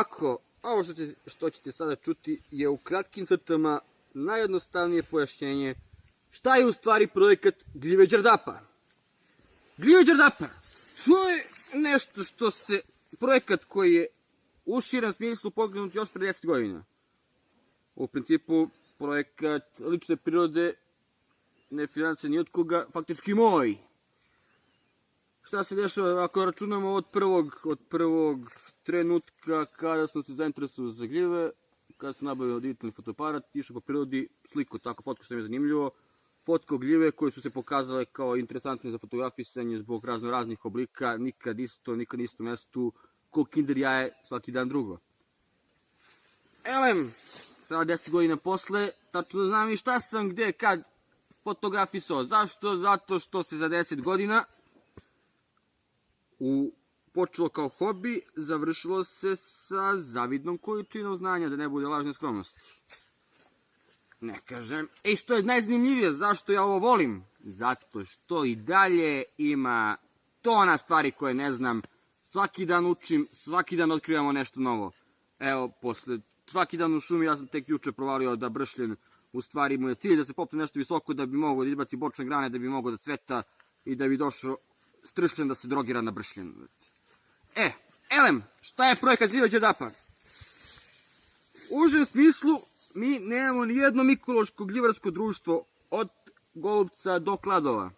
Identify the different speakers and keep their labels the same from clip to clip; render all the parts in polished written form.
Speaker 1: ovako, ovo što ćete sada čuti je u kratkim crtama najjednostavnije pojašnjenje šta je u stvari projekat Gljive Đerdapa. Gljive Đerdapa, to je nešto što se, projekat koji je u širem smislu pokrenut još pre 10 godina. U principu, projekat lične prirode ne finansira ni od koga, faktički moj. Šta se dešava ako računamo od prvog trenutka kada sam se zainteresovao za gljive, kada sam nabavio digitalni fotoaparat, išao po prirodi, sliku tako fotku što mi je zanimljivo, fotko gljive koje su se pokazale kao interesantne za fotografisanje zbog raznih oblika, nikad isto, nikad na istom mestu, ko kinder jaje, svaki dan drugo. Elem, sada 10 godina posle, tačno znam i šta sam, gde, kad fotografisao. Zašto? Zato što se za 10 godina počelo kao hobi, završilo se sa zavidnom količinom znanja, da ne bude lažne skromnosti. Ne kažem. I što je najzanimljivije, zašto ja ovo volim? Zato što i dalje ima tona stvari koje ne znam. Svaki dan učim, svaki dan otkrivamo nešto novo. Evo, posle svaki dan u šumi, ja sam tek juče provalio da bršljen, u stvari mu je cilj da se popne nešto visoko, da bi mogao da izbaci bočne grane, da bi mogao da cveta i da bi došao stršljen da se drogira na bršljen. Elem, šta je projekat Gljive Đerdapa? U užem smislu, mi nemamo ni jedno mikološko gljivarsko društvo od Golubca do Kladova.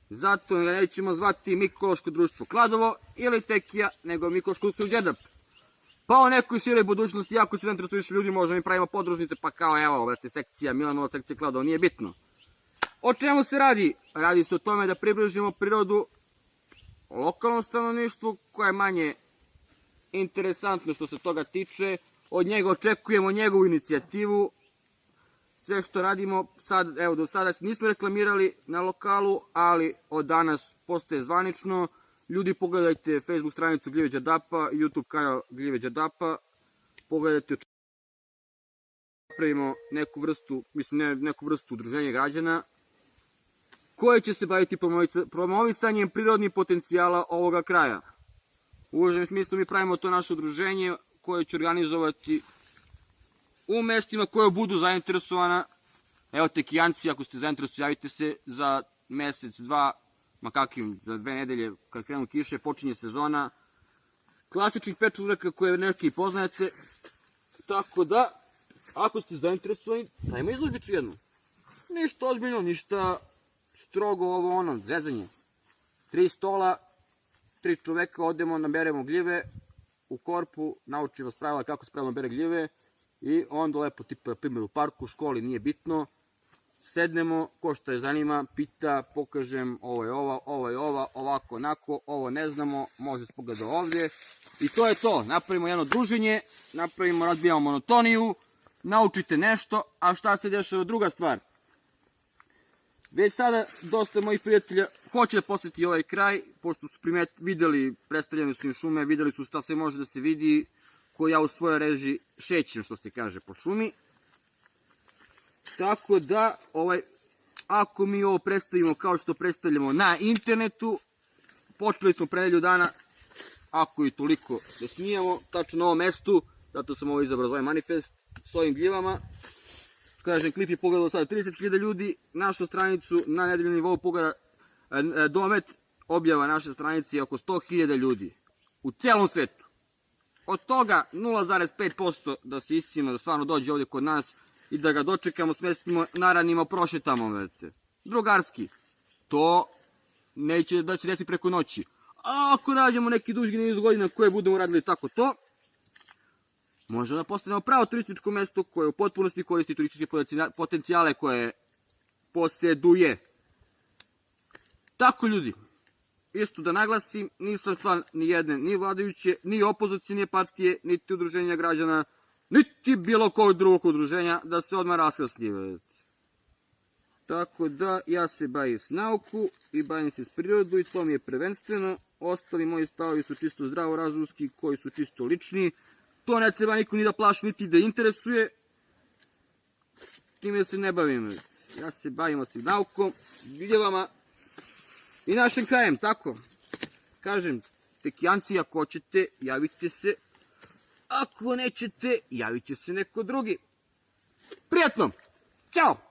Speaker 1: Zato ga nećemo zvati mikološko društvo Kladovo ili Tekija, nego mikološko društvo Đerdap. Pa o nekoj široj budućnosti, jako se interesuje više ljudi, možda mi pravimo podružnice, pa kao evo, brate, sekcija Milanova, sekcija Kladovo, nije bitno. O čemu se radi? Radi se o tome da približimo prirodu lokalnom stanovništvu, koje je manje interesantno što se toga tiče. Od njega očekujemo njegovu inicijativu. Sve što radimo sad, evo do sada nismo reklamirali na lokalu, ali od danas postaje zvanično. Ljudi, pogledajte Facebook stranicu Gljive Đerdapa, YouTube kanal Gljive Đerdapa. Pogledajte, napravimo neku vrstu udruženja građana koje će se baviti promovisanjem prirodnih potencijala ovoga kraja. U užem smislu mi pravimo to naše udruženje koje će organizovati u mestima koje budu zainteresovana. Evo, Tekijanci, ako ste zainteresovani, javite se za mesec, dva, ma kakvim, za 2 nedelje, kad krenu kiše, počinje sezona. Klasičnih pečuraka koje neki poznajete. Tako da, ako ste zainteresovani, dajmo izložbicu jednu. Ništa ozbiljno, ništa strogo ovo ono, zezanje. 3 stola, 3 čoveka, odemo, naberemo gljive, u korpu, nauči vas pravila kako se pravilno bere gljive i onda lepo, tipa, primjer u parku, u školi, nije bitno. Sednemo, ko što je zanima, pita, pokažem, ovo je ova, ovako, onako, ovo ne znamo, može se pogledati ovdje. I to je to, napravimo jedno druženje, razbijamo monotoniju, naučite nešto, a šta se dešava druga stvar? Već sada dosta mojih prijatelja hoće da posjeti ovaj kraj, pošto su videli, predstavljene su im šume, videli su šta se može da se vidi, koje ja u svojoj režiji šećem, što se kaže, po šumi. Tako da, ako mi ovo predstavimo kao što predstavljamo na internetu, počeli smo pre nedelju dana, ako i toliko da snijemo, tačno na ovom mestu, zato sam ovo izabrao za ovaj manifest, s ovim gljivama. Kažem, klip je pogledalo sada 30.000 ljudi, našu stranicu na nedeljnom nivou pogleda domet, objava naše stranice je oko 100.000 ljudi u celom svetu. Od toga 0,5% da se iscima, da stvarno dođe ovdje kod nas i da ga dočekamo, smestimo, naranimo, prošetamo, vedete. Drugarski, to neće da se desi preko noći. A ako nađemo neki duži niz godina koje budemo radili tako to, možemo da postanemo pravo turističko mesto koje u potpunosti koristi turističke potencijale koje posjeduje. Tako, ljudi, isto da naglasim, nisam član ni jedne, ni vladajuće, ni opozicijne partije, niti udruženja građana, niti bilo kog drugog udruženja, da se odmah raskrsnije. Tako da, ja se bavim s nauku i bavim se s prirodu i to mi je prvenstveno. Ostali moji stavovi su čisto zdravorazumski, koji su čisto lični. To ne treba niko ni da plaši, niti da interesuje. Time se ne bavim. Ja se bavim s naukom, vidjevama i našim krajem, tako. Kažem, Tekijanci, ako hoćete, javite se. Ako nećete, javit će se neko drugi. Prijatno! Ćao!